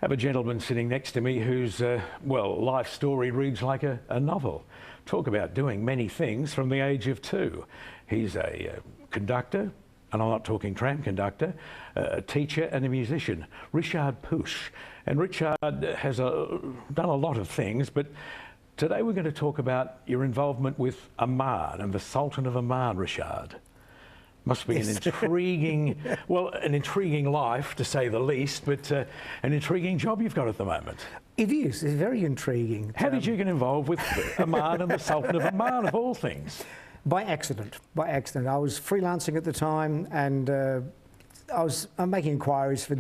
have a gentleman sitting next to me whose, well, life story reads like a novel. Talk about doing many things from the age of 2. He's a conductor, and I'm not talking tram conductor, a teacher and a musician, Ryszard Pusz. And Ryszard has done a lot of things, but today we're going to talk about your involvement with Oman and the Sultan of Oman, Ryszard. Must be an intriguing, well, an intriguing life to say the least, but an intriguing job you've got at the moment. It is. It's very intriguing. How did you get involved with Oman and the Sultan of Oman, of all things? By accident. By accident. I was freelancing at the time, and I'm making inquiries for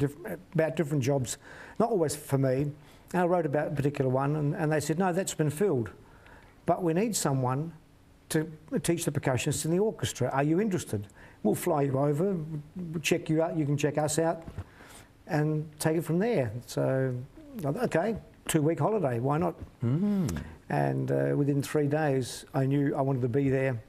about different jobs, not always for me. And I wrote about a particular one, and they said, no, that's been filled. But we need someone to teach the percussionists in the orchestra. Are you interested? We'll fly you over, we'll check you out, you can check us out, and take it from there. So, okay, 2-week holiday, why not? Mm. And within 3 days, I knew I wanted to be there.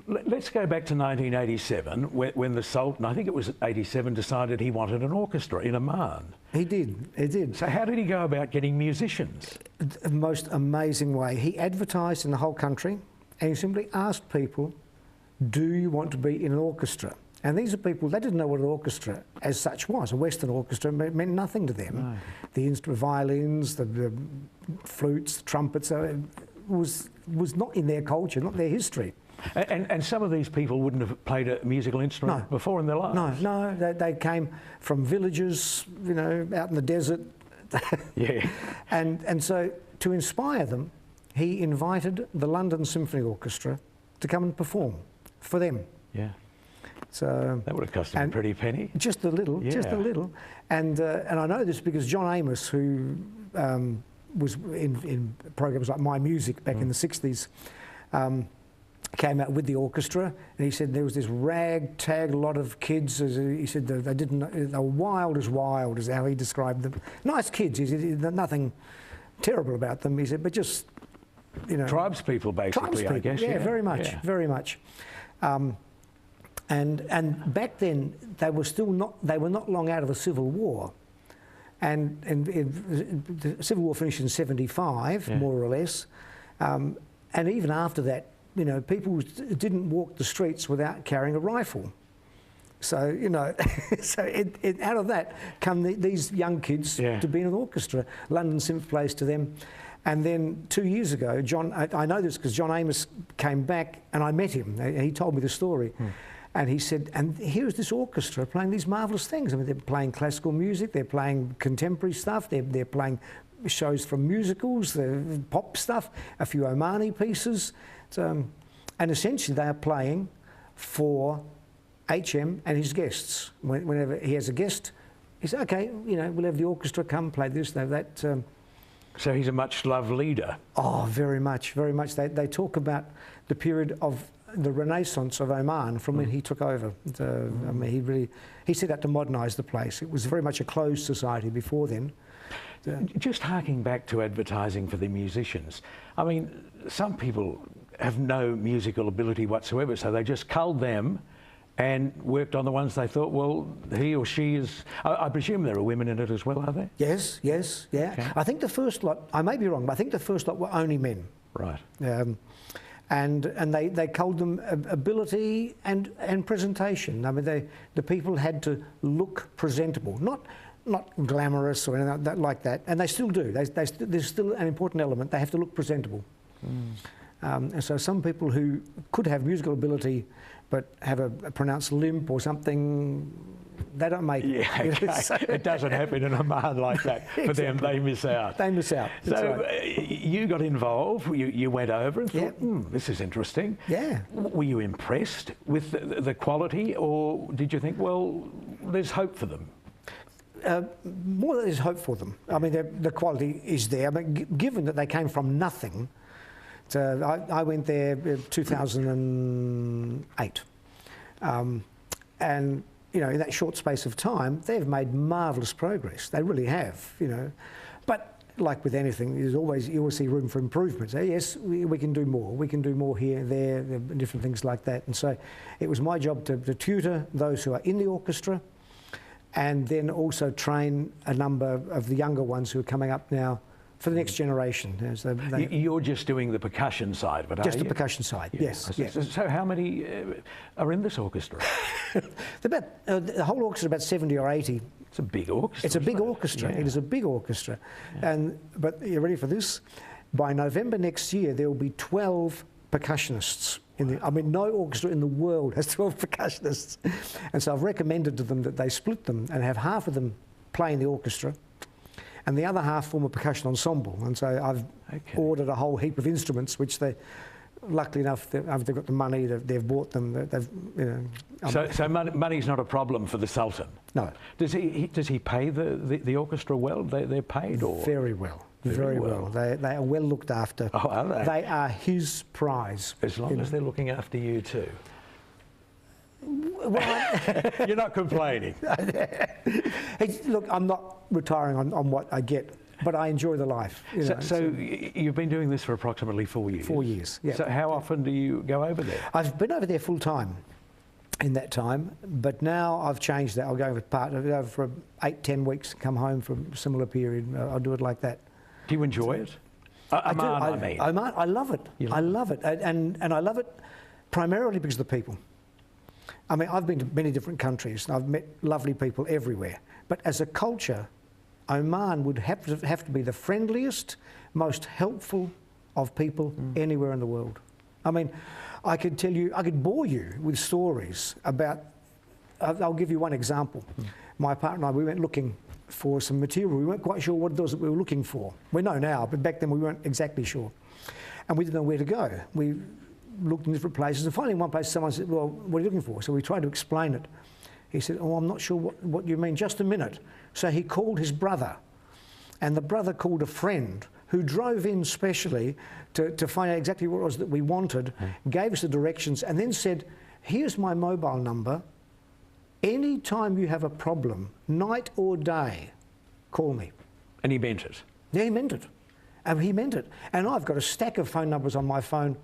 Let's go back to 1987, when the Sultan, I think it was 87, decided he wanted an orchestra in Oman. He did. So how did he go about getting musicians? The most amazing way. He advertised in the whole country, and he simply asked people, do you want to be in an orchestra? And these are people, they didn't know what an orchestra as such was. A Western orchestra meant nothing to them. No. The violins, the flutes, the trumpets, was not in their culture, not their history. And some of these people wouldn't have played a musical instrument before in their lives? No, they came from villages, you know, out in the desert. Yeah. And so to inspire them, he invited the London Symphony Orchestra to come and perform for them. Yeah. So that would have cost him a pretty penny. Just a little, just a little. And I know this because John Amos, who was in programs like My Music back in the 60s, came out with the orchestra, and he said there was this ragtag lot of kids. He said they were wild as how he described them. Nice kids. He said nothing terrible about them. He said, but just, you know, tribes people basically. I guess. Yeah, very much, very much. And back then they were not long out of the Civil War, and the Civil War finished in 75, more or less, and even after that, you know, people didn't walk the streets without carrying a rifle. So, you know, out of that come these young kids to be in an orchestra. London Symphony plays to them. And then 2 years ago, I know this because John Amos came back and I met him. He told me the story. And he said, and here's this orchestra playing these marvellous things. I mean, they're playing classical music, they're playing contemporary stuff, they're playing shows from musicals, the pop stuff, a few Omani pieces. And essentially they are playing for HM and his guests. Whenever he has a guest, he says, okay, you know, we'll have the orchestra come play this, that. So he's a much-loved leader. Oh, very much, very much. They talk about the period of the Renaissance of Oman from when he took over. I mean, he set out to modernise the place. It was very much a closed society before then. Just harking back to advertising for the musicians, I mean, some people have no musical ability whatsoever, so they just culled them and worked on the ones they thought, well, he or she is... I presume there are women in it as well, are there? Yes, yeah. Okay. I think the first lot, I may be wrong, but I think the first lot were only men. Right. And they culled them ability and presentation. I mean, the people had to look presentable, not glamorous or anything like that, and they still do. There's still an important element. They have to look presentable. And so some people who could have musical ability but have a pronounced limp or something, they don't make it. Yeah, okay. It doesn't happen in Oman like that. For them, they miss out. They miss out. So you got involved, you went over and thought, this is interesting. Yeah. Were you impressed with the quality, or did you think, well, there's hope for them? More than there's hope for them. I mean, the quality is there. I mean, given that they came from nothing. So I went there in 2008, and you know, in that short space of time, they've made marvellous progress. They really have, you know. But like with anything, you always see room for improvement. So yes, we can do more. We can do more here, there, different things like that. And so it was my job to tutor those who are in the orchestra, and then also train a number of the younger ones who are coming up now for the next generation. So you're just doing the percussion side of it, just are the you? percussion side, yes. So how many are in this orchestra? The whole orchestra about 70 or 80. It's a big orchestra. It's a big orchestra. Yeah. It is a big orchestra. Yeah. But you're ready for this? By November next year, there will be 12 percussionists. I mean, no orchestra in the world has 12 percussionists. And so I've recommended to them that they split them and have half of them play in the orchestra and the other half form a percussion ensemble. And so I've ordered a whole heap of instruments, which they, luckily enough, they've got the money, they've bought them. So money's not a problem for the Sultan? No. Does he pay the orchestra well? They're paid? Or? Very well. Very well. They are well looked after. Oh, are they? They are his prize. As long as they're looking after you too. Well, you're not complaining. Look, I'm not retiring on what I get, but I enjoy the life. So you've been doing this for approximately 4 years? 4 years, yeah. So how often do you go over there? I've been over there full time in that time, but now I've changed that. I'll go over for 8-10 weeks, come home for a similar period. I'll do it like that. Do you enjoy it? Oman, I mean. Oman, I love it. I love it. And I love it primarily because of the people. I mean, I've been to many different countries and I've met lovely people everywhere. But as a culture, Oman would have to be the friendliest, most helpful of people anywhere in the world. I mean, I could bore you with stories about, I'll give you one example. My partner and I, we went looking for some material. We weren't quite sure what it was that we were looking for. We know now, but back then we weren't exactly sure. And we didn't know where to go. We looked in different places, and finally in one place someone said, well, what are you looking for? So we tried to explain it. He said, oh, I'm not sure what you mean, just a minute. So he called his brother, and the brother called a friend who drove in specially to find out exactly what it was that we wanted, gave us the directions, and then said, here's my mobile number. Any time you have a problem, night or day, call me. And he meant it? Yeah, he meant it. And he meant it. And I've got a stack of phone numbers on my phone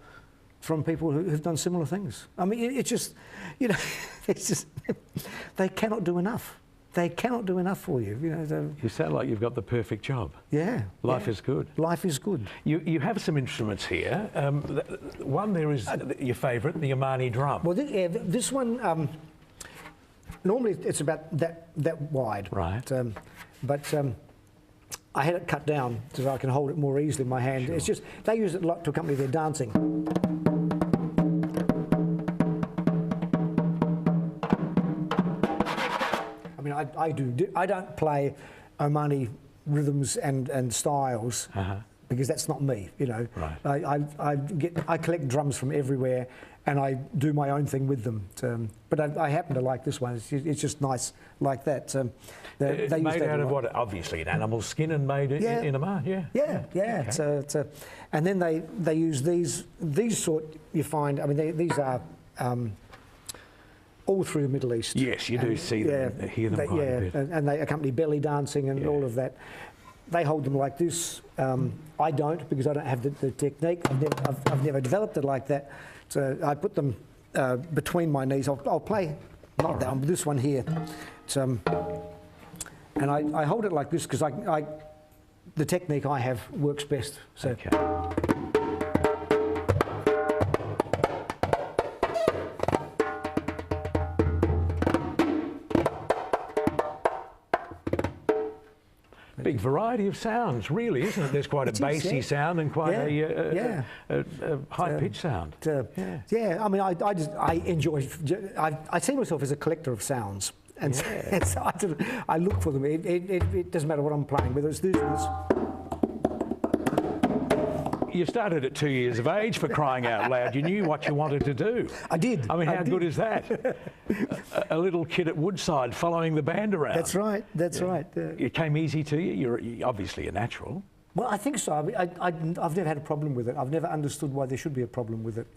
from people who've done similar things. I mean, it's just, it's just, they cannot do enough. They cannot do enough for you. You sound like you've got the perfect job. Yeah. Life is good. Life is good. You have some instruments here. One there is your favourite, the Omani drum. Well, this one, normally it's about that wide. Right. But I had it cut down so I can hold it more easily in my hand. Sure. It's just, they use it a lot to accompany their dancing. I mean, I don't play Omani rhythms and styles because that's not me, Right. I collect drums from everywhere and I do my own thing with them. But I happen to like this one. It's just nice like that. They made out of what? Obviously an animal skin and made in Oman, yeah. Yeah. Okay. And then they use these sort, you find, I mean, these are all through the Middle East. Yes, you do see them, hear them quite a bit. And they accompany belly dancing and all of that. They hold them like this. I don't, because I don't have the technique. I've never developed it like that. So I put them between my knees. I'll play not that one, but this one here. And I hold it like this because the technique I have works best. So. Okay. Big variety of sounds, really, isn't it? There's quite a bassy sound and quite a high-pitched sound. I mean, I enjoy. I see myself as a collector of sounds, and so I look for them. It doesn't matter what I'm playing, whether it's this or this. You started at 2 years of age, for crying out loud. You knew what you wanted to do. I did. I mean, how good is that? A little kid at Woodside following the band around. That's right. That's right. It came easy to you. You're obviously a natural. Well, I think so. I've never had a problem with it. I've never understood why there should be a problem with it.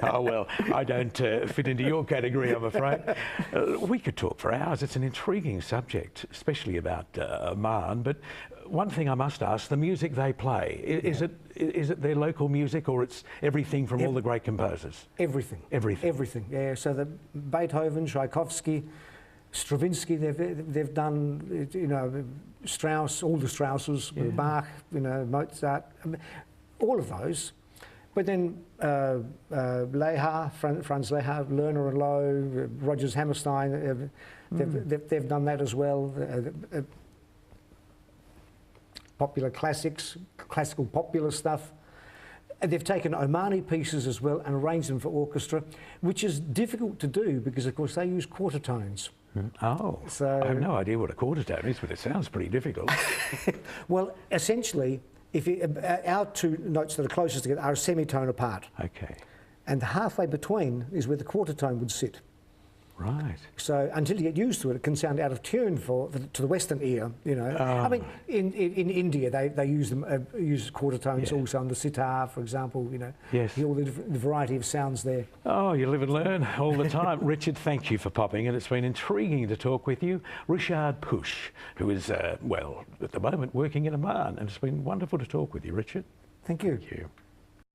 Oh, well, I don't fit into your category, I'm afraid. We could talk for hours. It's an intriguing subject, especially about Oman. But one thing I must ask, the music they play, is it their local music, or it's everything from all the great composers? Everything. Everything. Everything, yeah. So the Beethoven, Tchaikovsky, Stravinsky, they've done, you know, Strauss, all the Strausses, Bach, you know, Mozart, all of those. But then Lehar, Franz Lehar, Lerner and Lowe, Rogers Hammerstein, they've done that as well. Popular classics, classical popular stuff. And they've taken Omani pieces as well and arranged them for orchestra, which is difficult to do because, of course, they use quarter tones. Oh, so I have no idea what a quarter tone is, but it sounds pretty difficult. Well, essentially, if our two notes that are closest together are a semitone apart. Okay. And halfway between is where the quarter tone would sit. Right. So until you get used to it, it can sound out of tune to the Western ear, you know. I mean, in India, they use them use quarter tones also on the sitar, for example, you know. Yes. All the variety of sounds there. Oh, you live and learn all the time. Richard, thank you for popping in. It's been intriguing to talk with you. Ryszard Pusz, who is, well, at the moment working in Oman, and it's been wonderful to talk with you, Richard. Thank you. Thank you.